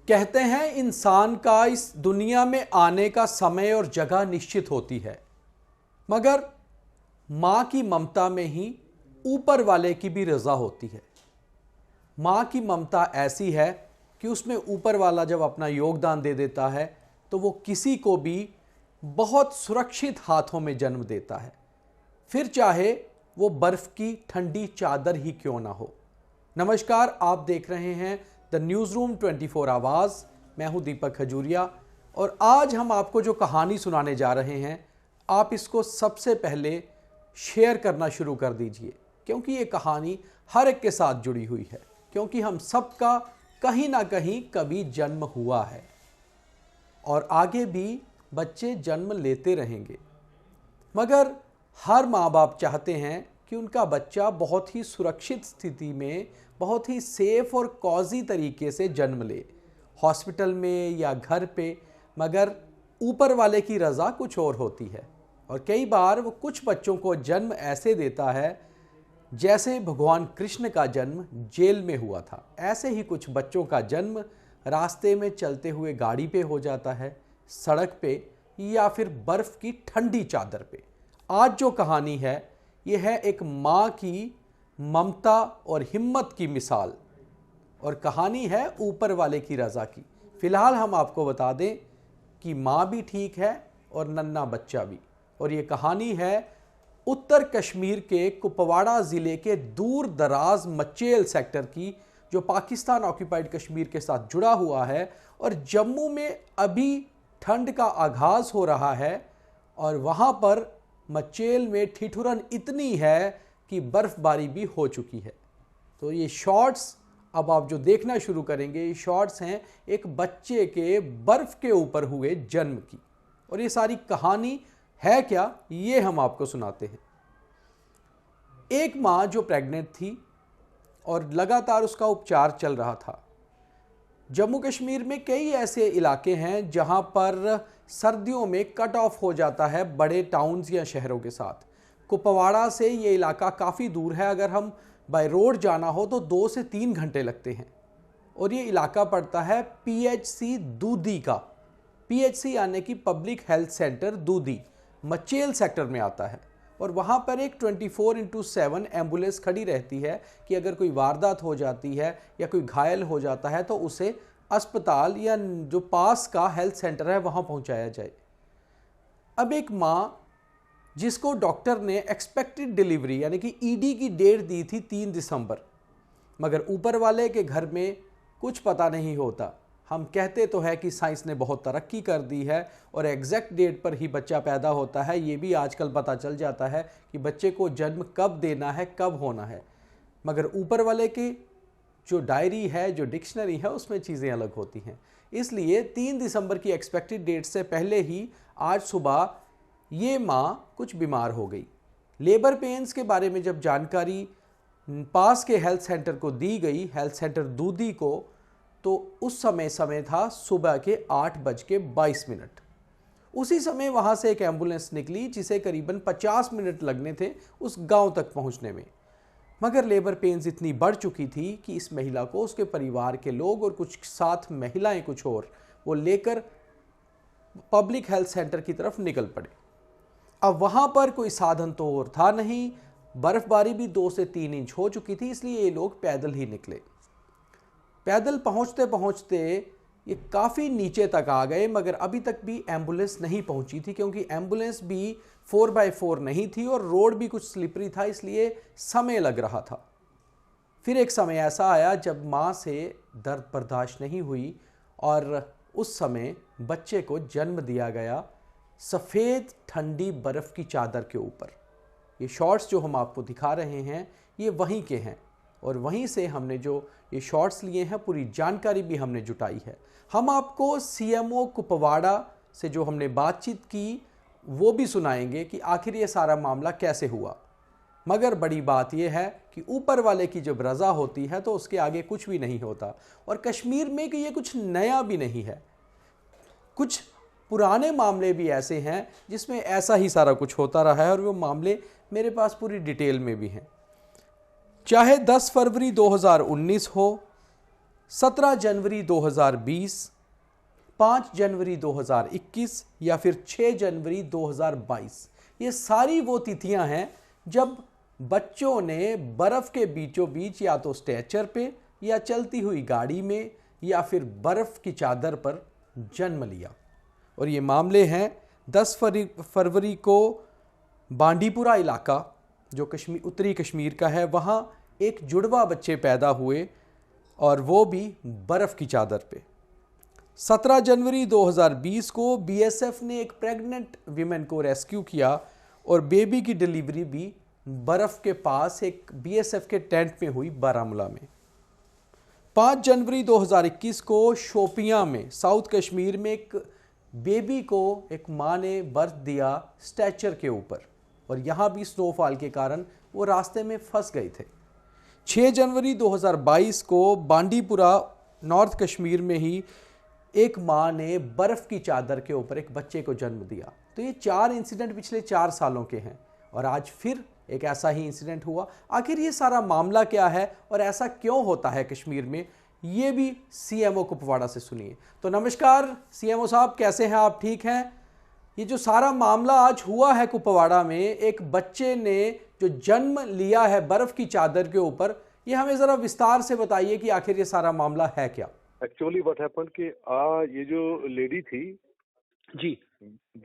कहते हैं इंसान का इस दुनिया में आने का समय और जगह निश्चित होती है, मगर माँ की ममता में ही ऊपर वाले की भी रज़ा होती है। माँ की ममता ऐसी है कि उसमें ऊपर वाला जब अपना योगदान दे देता है तो वो किसी को भी बहुत सुरक्षित हाथों में जन्म देता है, फिर चाहे वो बर्फ़ की ठंडी चादर ही क्यों ना हो। नमस्कार, आप देख रहे हैं द न्यूज़ रूम 24 आवाज़। मैं हूं दीपक खजूरिया और आज हम आपको जो कहानी सुनाने जा रहे हैं, आप इसको सबसे पहले शेयर करना शुरू कर दीजिए, क्योंकि ये कहानी हर एक के साथ जुड़ी हुई है, क्योंकि हम सबका कहीं ना कहीं कभी जन्म हुआ है और आगे भी बच्चे जन्म लेते रहेंगे। मगर हर माँ बाप चाहते हैं कि उनका बच्चा बहुत ही सुरक्षित स्थिति में, बहुत ही सेफ और कॉजी तरीके से जन्म ले, हॉस्पिटल में या घर पे। मगर ऊपर वाले की रज़ा कुछ और होती है और कई बार वो कुछ बच्चों को जन्म ऐसे देता है जैसे भगवान कृष्ण का जन्म जेल में हुआ था। ऐसे ही कुछ बच्चों का जन्म रास्ते में चलते हुए गाड़ी पे हो जाता है, सड़क पे, या फिर बर्फ़ की ठंडी चादर पे। आज जो कहानी है ये है एक माँ की ममता और हिम्मत की मिसाल, और कहानी है ऊपर वाले की रज़ा की। फ़िलहाल हम आपको बता दें कि माँ भी ठीक है और नन्हा बच्चा भी। और ये कहानी है उत्तर कश्मीर के कुपवाड़ा ज़िले के दूर दराज मचेल सेक्टर की, जो पाकिस्तान ऑक्यूपाइड कश्मीर के साथ जुड़ा हुआ है। और जम्मू में अभी ठंड का आगाज़ हो रहा है और वहाँ पर मचेल में ठिठुरन इतनी है कि बर्फ़बारी भी हो चुकी है। तो ये शॉट्स अब आप जो देखना शुरू करेंगे, ये शॉट्स हैं एक बच्चे के बर्फ़ के ऊपर हुए जन्म की। और ये सारी कहानी है क्या, ये हम आपको सुनाते हैं। एक माँ जो प्रेग्नेंट थी और लगातार उसका उपचार चल रहा था। जम्मू कश्मीर में कई ऐसे इलाके हैं जहां पर सर्दियों में कट ऑफ हो जाता है बड़े टाउन्स या शहरों के साथ। कुपवाड़ा से ये इलाका काफ़ी दूर है, अगर हम बाय रोड जाना हो तो 2 से 3 घंटे लगते हैं। और ये इलाका पड़ता है PHC दूधी का। PHC यानी कि public health centre Dudhi Machail sector में आता है। और वहाँ पर एक 24/7 एम्बुलेंस खड़ी रहती है कि अगर कोई वारदात हो जाती है या कोई घायल हो जाता है तो उसे अस्पताल या जो पास का हेल्थ सेंटर है वहाँ पहुँचाया जाए। अब एक माँ जिसको डॉक्टर ने एक्सपेक्टेड डिलीवरी यानी कि ED की डेट दी थी 3 दिसंबर, मगर ऊपर वाले के घर में कुछ पता नहीं होता। हम कहते तो है कि साइंस ने बहुत तरक्की कर दी है और एग्जैक्ट डेट पर ही बच्चा पैदा होता है। ये भी आजकल पता चल जाता है कि बच्चे को जन्म कब देना है, कब होना है। मगर ऊपर वाले की जो डायरी है, जो डिक्शनरी है, उसमें चीज़ें अलग होती हैं। इसलिए 3 दिसंबर की एक्सपेक्टेड डेट से पहले ही आज सुबह ये माँ कुछ बीमार हो गई। लेबर पेन्स के बारे में जब जानकारी पास के हेल्थ सेंटर को दी गई, हेल्थ सेंटर दूधी को, तो उस समय था सुबह के 8:22। उसी समय वहाँ से एक एम्बुलेंस निकली जिसे करीबन 50 मिनट लगने थे उस गांव तक पहुँचने में। मगर लेबर पेन्स इतनी बढ़ चुकी थी कि इस महिला को उसके परिवार के लोग और कुछ साथ महिलाएं कुछ और वो लेकर पब्लिक हेल्थ सेंटर की तरफ निकल पड़े। अब वहाँ पर कोई साधन तो और था नहीं, बर्फ़बारी भी 2 से 3 इंच हो चुकी थी, इसलिए ये लोग पैदल ही निकले। पैदल पहुँचते पहुँचते ये काफ़ी नीचे तक आ गए, मगर अभी तक भी एम्बुलेंस नहीं पहुँची थी, क्योंकि एम्बुलेंस भी 4x4 नहीं थी और रोड भी कुछ स्लिपरी था, इसलिए समय लग रहा था। फिर एक समय ऐसा आया जब माँ से दर्द बर्दाश्त नहीं हुई और उस समय बच्चे को जन्म दिया गया सफ़ेद ठंडी बर्फ़ की चादर के ऊपर। ये शॉट्स जो हम आपको दिखा रहे हैं ये वहीं के हैं और वहीं से हमने जो ये शॉट्स लिए हैं, पूरी जानकारी भी हमने जुटाई है। हम आपको CMO कुपवाड़ा से जो हमने बातचीत की वो भी सुनाएंगे कि आखिर ये सारा मामला कैसे हुआ। मगर बड़ी बात यह है कि ऊपर वाले की जब रज़ा होती है तो उसके आगे कुछ भी नहीं होता। और कश्मीर में कि ये कुछ नया भी नहीं है, कुछ पुराने मामले भी ऐसे हैं जिसमें ऐसा ही सारा कुछ होता रहा है और वो मामले मेरे पास पूरी डिटेल में भी हैं। चाहे 10 फरवरी 2019 हो 17 जनवरी 2020, 5 जनवरी 2021 या फिर 6 जनवरी 2022। ये सारी वो तिथियां हैं जब बच्चों ने बर्फ़ के बीचों बीच या तो स्ट्रेचर पे या चलती हुई गाड़ी में या फिर बर्फ़ की चादर पर जन्म लिया। और ये मामले हैं 10 फरवरी को बांडीपुरा इलाका जो उत्तरी कश्मीर का है, वहाँ एक जुड़वा बच्चे पैदा हुए और वो भी बर्फ़ की चादर पे। 17 जनवरी 2020 को बीएसएफ ने एक प्रेग्नेंट वीमेन को रेस्क्यू किया और बेबी की डिलीवरी भी बर्फ़ के पास एक बीएसएफ के टेंट में हुई बारामूला में। 5 जनवरी 2021 को शोपियां में साउथ कश्मीर में एक बेबी को एक मां ने बर्थ दिया स्ट्रेचर के ऊपर और यहां भी स्नोफॉल के कारण वो रास्ते में फंस गए थे। 6 जनवरी 2022 को बांडीपुरा नॉर्थ कश्मीर में ही एक मां ने बर्फ़ की चादर के ऊपर एक बच्चे को जन्म दिया। तो ये 4 इंसिडेंट पिछले 4 सालों के हैं और आज फिर एक ऐसा ही इंसिडेंट हुआ। आखिर ये सारा मामला क्या है और ऐसा क्यों होता है कश्मीर में, ये भी सीएमओ कुपवाड़ा से सुनिए। तो नमस्कार सीएमओ साहब, कैसे हैं आप? ठीक हैं? ये जो सारा मामला आज हुआ है कुपवाड़ा में, एक बच्चे ने जो जन्म लिया है बर्फ़ की चादर के ऊपर, ये हमें ज़रा विस्तार से बताइए कि आखिर ये सारा मामला है क्या? एक्चुअली व्हाट हैपेंड कि ये जो लेडी थी जी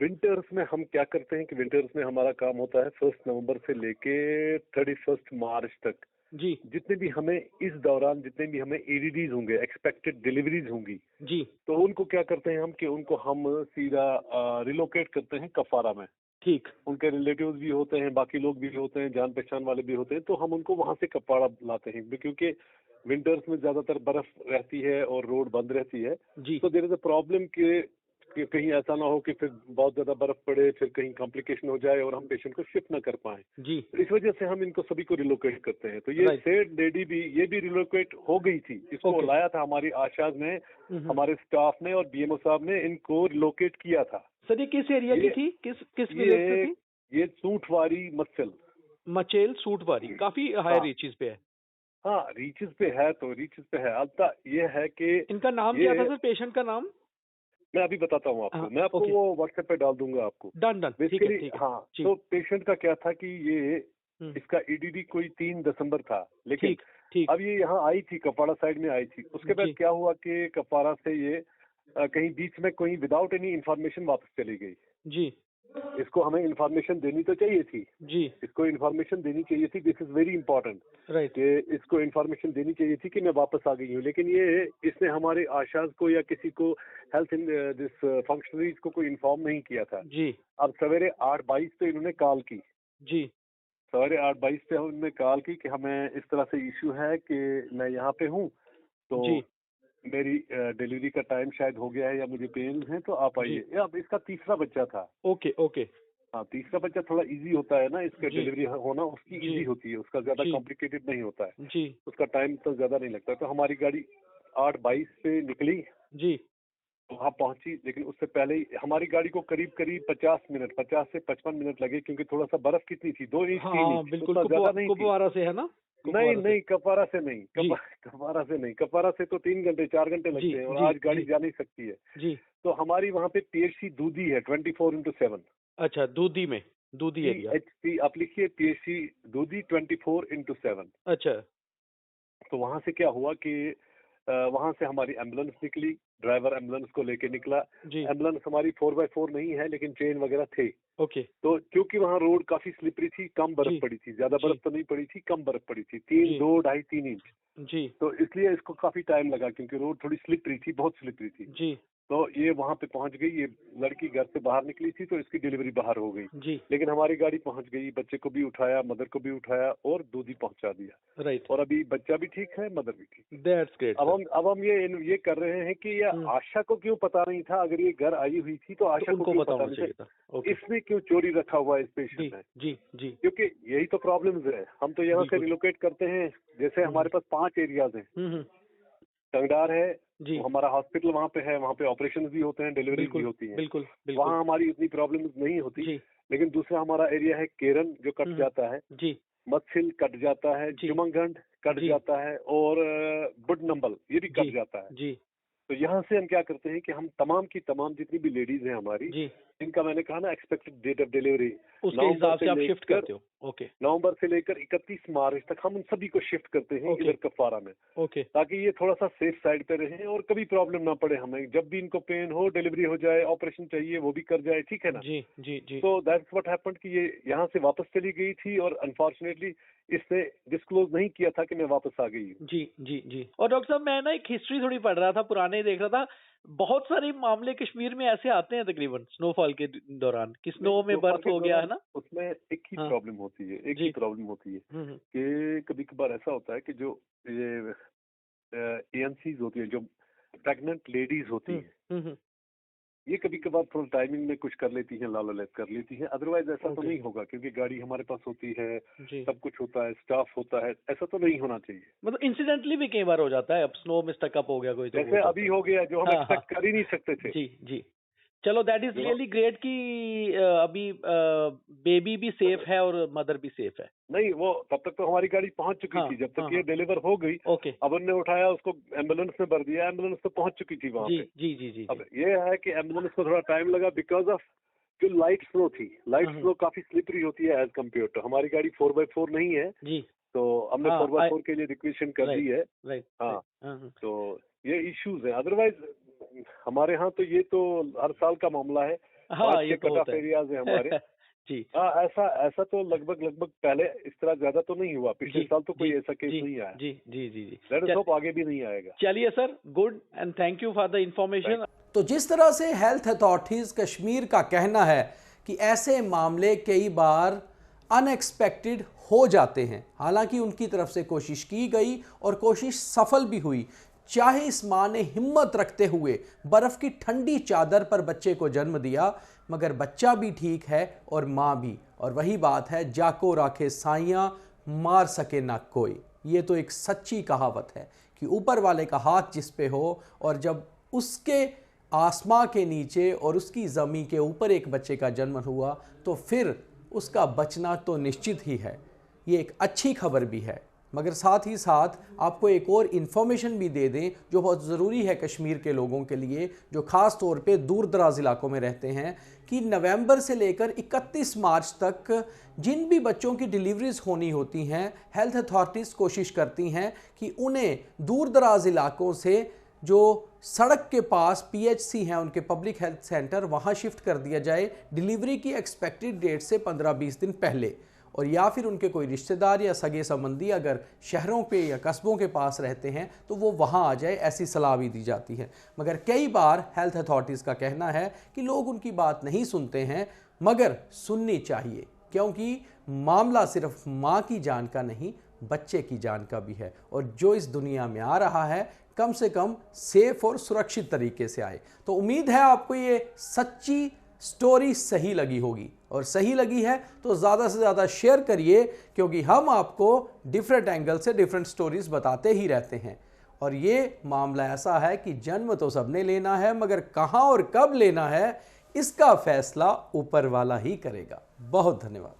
विंटर्स में हम क्या करते हैं कि विंटर्स में हमारा काम होता है 1 नवंबर से लेके 31 मार्च तक। जी जितने भी हमें इस दौरान जितने भी हमें ईडीडीज होंगे, एक्सपेक्टेड डिलीवरीज होंगी, जी तो उनको क्या करते हैं हम कि उनको हम सीधा रिलोकेट करते हैं कफारा में। ठीक। उनके रिलेटिव्स भी होते हैं, बाकी लोग भी होते हैं, जान पहचान वाले भी होते हैं, तो हम उनको वहां से कफारा लाते हैं क्योंकि विंटर्स में ज्यादातर बर्फ रहती है और रोड बंद रहती है। जी तो देयर इज अ प्रॉब्लम कि कहीं ऐसा ना हो कि फिर बहुत ज्यादा बर्फ पड़े, फिर कहीं कॉम्प्लिकेशन हो जाए और हम पेशेंट को शिफ्ट ना कर पाए। जी तो इस वजह से हम इनको सभी को रिलोकेट करते हैं। तो ये Right. सेड लेडी भी ये भी रिलोकेट हो गई थी। इसको Okay. लाया था हमारी आशाज ने, हमारे स्टाफ ने और बीएमओ साहब ने इनको रिलोकेट किया था। सर ये किस एरिया की थी, किस विलेज से थी? ये सूठवारी मत्सल। मचेल सूटवारी, काफी हाई हाँ। रीचेस पे है। हाँ, रीचेस पे है तो रीचेस पे है। अलता ये है कि इनका नाम क्या था सर, पेशेंट का नाम? मैं अभी बताता हूँ आपको। हाँ, मैं आपको okay. वो व्हाट्सएप पे डाल दूंगा आपको। डन ठीक है बेसिकली ठीक है। हाँ, जी। तो पेशेंट का क्या था कि ये हम्म, इसका ईडीडी कोई 3 दिसंबर था, लेकिन ठीक ठीक। अब ये यहाँ आई थी, कपाड़ा साइड में आई थी। उसके बाद जी क्या हुआ कि कपाड़ा से ये कहीं बीच में कोई विदाउट एनी इंफॉर्मेशन वापस चली गई। जी इसको हमें इंफॉर्मेशन देनी तो चाहिए थी, जी इसको इंफॉर्मेशन देनी चाहिए थी। This is very important right. कि इसको इंफॉर्मेशन देनी चाहिए थी कि मैं वापस आ गई हूँ, लेकिन ये इसने हमारे आशाज को या किसी को हेल्थ दिस फंक्शनरीज को कोई इन्फॉर्म नहीं किया था। जी अब सवेरे 8:22 पे इन्होंने कॉल की, जी सवेरे 8:22 पे उन्होंने कॉल की कि हमें इस तरह से इश्यू है कि मैं यहाँ पे हूँ, तो जी मेरी डिलीवरी का टाइम शायद हो गया है या मुझे पेन है, तो आप जी। आइए। अब इसका तीसरा बच्चा था। Okay okay. हाँ, तीसरा बच्चा थोड़ा इजी होता है ना, इसका जी डिलीवरी होना उसकी जी इजी होती है, उसका ज्यादा जी कॉम्प्लिकेटेड नहीं होता है, जी उसका टाइम तो ज्यादा नहीं लगता। तो हमारी गाड़ी 8:22 पे निकली, जी। वहाँ पहुंची, लेकिन उससे पहले ही हमारी गाड़ी को करीब करीब 50 से 55 मिनट लगे, क्योंकि थोड़ा सा बर्फ कितनी थी, 2 इंच 3 हाँ इंच, बिल्कुल, उतना ज्यादा नहीं थी। कुपवारा से है ना? नहीं कुपवारा से। नहीं, कपारा से नहीं, जी कपारा से नहीं, कपारा से तो 3 घंटे 4 घंटे जी लगते हैं और जी आज गाड़ी जी जा नहीं सकती है। जी। तो हमारी वहाँ पे पीएचसी दूधी है 24/7। अच्छा, दूधी एरिया। PHC आप लिखिए, पीएचसी दूधी 24/7। अच्छा तो वहां से क्या हुआ कि वहां से हमारी एम्बुलेंस निकली, ड्राइवर एम्बुलेंस को लेके निकला। जी एम्बुलेंस हमारी 4x4 नहीं है, लेकिन ट्रेन वगैरह थे। ओके। तो क्योंकि वहाँ रोड काफी स्लिपरी थी, कम बर्फ जी पड़ी थी, ज्यादा जी बर्फ तो नहीं पड़ी थी, कम बर्फ पड़ी थी, 3 जी 2 ढाई 3 इंच। जी तो इसलिए इसको काफी टाइम लगा, क्योंकि रोड थोड़ी स्लिपरी थी, बहुत स्लिपरी थी। जी तो ये वहां पे पहुंच गई, ये लड़की घर से बाहर निकली थी, तो इसकी डिलीवरी बाहर हो गई। जी लेकिन हमारी गाड़ी पहुंच गई, बच्चे को भी उठाया, मदर को भी उठाया और दूधी पहुंचा दिया। राइट। और अभी बच्चा भी ठीक है, मदर भी ठीक। That's great. अब हम ये कर रहे हैं कि ये आशा को क्यों पता नहीं था, अगर ये घर आई हुई थी तो आशा को उनको क्यों पता पता होना नहीं चाहिए था, था। ओके। इसने क्यों चोरी रखा हुआ है इस जी पेशेंट ने। जी जी क्योंकि यही तो प्रॉब्लम्स है। हम तो यहाँ से बिल्कुल। रिलोकेट करते हैं, जैसे हमारे पास 5 एरियाज हैं। हम्म। टंगडार है, जी तो हमारा हॉस्पिटल वहाँ पे है, वहाँ पे ऑपरेशन भी होते हैं, डिलीवरी भी बिल्कुल होती है। बिल्कुल बिल्कुल। वहाँ हमारी इतनी प्रॉब्लम नहीं होती। जी लेकिन दूसरा हमारा एरिया है केरन, जो कट जाता है। जी मत्सिल कट जाता है, जी। जुमंगंड कट जी। जाता है और बुडनम्बल ये भी जी। कट जाता है। जी। तो यहाँ से हम क्या करते हैं कि हम तमाम की तमाम जितनी भी लेडीज हैं हमारी, जी। जिनका मैंने कहा ना एक्सपेक्टेड डेट ऑफ डिलीवरी उसके हिसाब से आप शिफ्ट करते हो। ओके। नवंबर से लेकर 31 मार्च तक हम उन सभी को शिफ्ट करते हैं ओके। इधर कफारा में, ओके। ताकि ये थोड़ा सा सेफ साइड पे रहें और कभी प्रॉब्लम ना पड़े हमें। जब भी इनको पेन हो, डिलीवरी हो जाए, ऑपरेशन चाहिए वो भी कर जाए, ठीक है ना। जी। जी। जी। तो दैट्स व्हाट हैपेंड कि ये यहाँ से वापस चली गई थी और अनफॉर्चुनेटली इसने डिस्क्लोज नहीं किया था कि मैं वापस आ गई हूँ। जी। जी। जी। और डॉक्टर साहब, मैं ना एक हिस्ट्री थोड़ी पढ़ रहा था, पुराने देख रहा था, बहुत सारे मामले कश्मीर में ऐसे आते हैं तकरीबन स्नोफॉल के दौरान कि स्नो में स्नोफॉल बर्फ के हो गया है दौरान ना। उसमें एक ही हाँ। प्रॉब्लम होती है, एक जी। ही प्रॉब्लम होती है हम्म। कि कभी कभार ऐसा होता है कि जो ये एएनसीज होती है, जो प्रेग्नेंट लेडीज होती हैं, हम्म। ये कभी कभार थोड़ा टाइमिंग में कुछ कर लेती हैं, लालच कर लेती हैं। अदरवाइज ऐसा तो ओके। नहीं होगा, क्योंकि गाड़ी हमारे पास होती है, जी। सब कुछ होता है, स्टाफ होता है, ऐसा तो नहीं होना चाहिए। मतलब इंसिडेंटली भी कई बार हो जाता है, अब स्नो में स्टक अप हो गया कोई तो जैसे हो अभी जाता हो गया, जो हम हाँ, एक्सपेक्ट कर ही नहीं सकते थे। है। जी। जी। चलो, दैट इज जो रियली ग्रेट कि अभी बेबी भी सेफ है और मदर भी सेफ है। नहीं, वो तब तक तो हमारी गाड़ी पहुंच चुकी हाँ, थी, जब तक हाँ, ये हाँ। डिलीवर हो गई। ओके। अब उनने उठाया, उसको एम्बुलेंस में भर दिया, एम्बुलेंस तो पहुंच चुकी थी वहां जी। पे। जी। जी। जी। अब ये है कि एम्बुलेंस को थोड़ा टाइम लगा बिकॉज ऑफ जो लाइट स्नो थी। लाइट हाँ, स्नो काफी स्लिपरी होती है एज कम्पेयर टू, हमारी गाड़ी 4x4 नहीं है, जी। तो हमने हाँ, 4x4 के लिए रिक्वेशन कर दी है। राइट। हाँ, हाँ। तो ये इश्यूज है। अदरवाइज हमारे यहाँ तो ये तो हर साल का मामला है। हाँ, 5-6 ये तो कट ऑफ होता है। एरियाज है हमारे। जी। हाँ, ऐसा तो लगभग पहले इस तरह ज्यादा तो नहीं हुआ। पिछले जी। साल तो कोई जी। ऐसा केस जी। नहीं आया। जी। जी। जी। जी। लेट अस चल- होप आगे भी नहीं आएगा। चलिए sir, good and thank you for the information. तो जिस तरह से हेल्थ अथॉरिटीज़ कश्मीर का कहना है कि ऐसे मामले कई बार अनएक्सपेक्टेड हो जाते हैं, हालांकि उनकी तरफ से कोशिश की गई और कोशिश सफल भी हुई। चाहे इस माँ ने हिम्मत रखते हुए बर्फ़ की ठंडी चादर पर बच्चे को जन्म दिया, मगर बच्चा भी ठीक है और माँ भी। और वही बात है, जाको राखे साइयाँ मार सके ना कोई। ये तो एक सच्ची कहावत है कि ऊपर वाले का हाथ जिस पे हो और जब उसके आसमां के नीचे और उसकी ज़मीन के ऊपर एक बच्चे का जन्म हुआ तो फिर उसका बचना तो निश्चित ही है। ये एक अच्छी खबर भी है, मगर साथ ही साथ आपको एक और इन्फॉर्मेशन भी दे दें जो बहुत ज़रूरी है कश्मीर के लोगों के लिए, जो ख़ास तौर पे दूर दराज इलाकों में रहते हैं, कि नवंबर से लेकर 31 मार्च तक जिन भी बच्चों की डिलीवरीज होनी होती हैं, हेल्थ अथॉरिटीज़ कोशिश करती हैं कि उन्हें दूर दराज इलाकों से जो सड़क के पास पीएचसी हैं, उनके पब्लिक हेल्थ सेंटर, वहाँ शिफ्ट कर दिया जाए डिलीवरी की एक्सपेक्टेड डेट से 15-20 दिन पहले। और या फिर उनके कोई रिश्तेदार या सगे संबंधी अगर शहरों पे या कस्बों के पास रहते हैं तो वो वहाँ आ जाए, ऐसी सलाह भी दी जाती है। मगर कई बार हेल्थ अथॉरिटीज़ का कहना है कि लोग उनकी बात नहीं सुनते हैं, मगर सुननी चाहिए, क्योंकि मामला सिर्फ माँ की जान का नहीं, बच्चे की जान का भी है। और जो इस दुनिया में आ रहा है कम से कम सेफ और सुरक्षित तरीके से आए। तो उम्मीद है आपको ये सच्ची स्टोरी सही लगी होगी, और सही लगी है तो ज़्यादा से ज़्यादा शेयर करिए, क्योंकि हम आपको डिफरेंट एंगल से डिफरेंट स्टोरीज बताते ही रहते हैं। और ये मामला ऐसा है कि जन्म तो सबने लेना है, मगर कहाँ और कब लेना है इसका फैसला ऊपर वाला ही करेगा। बहुत धन्यवाद।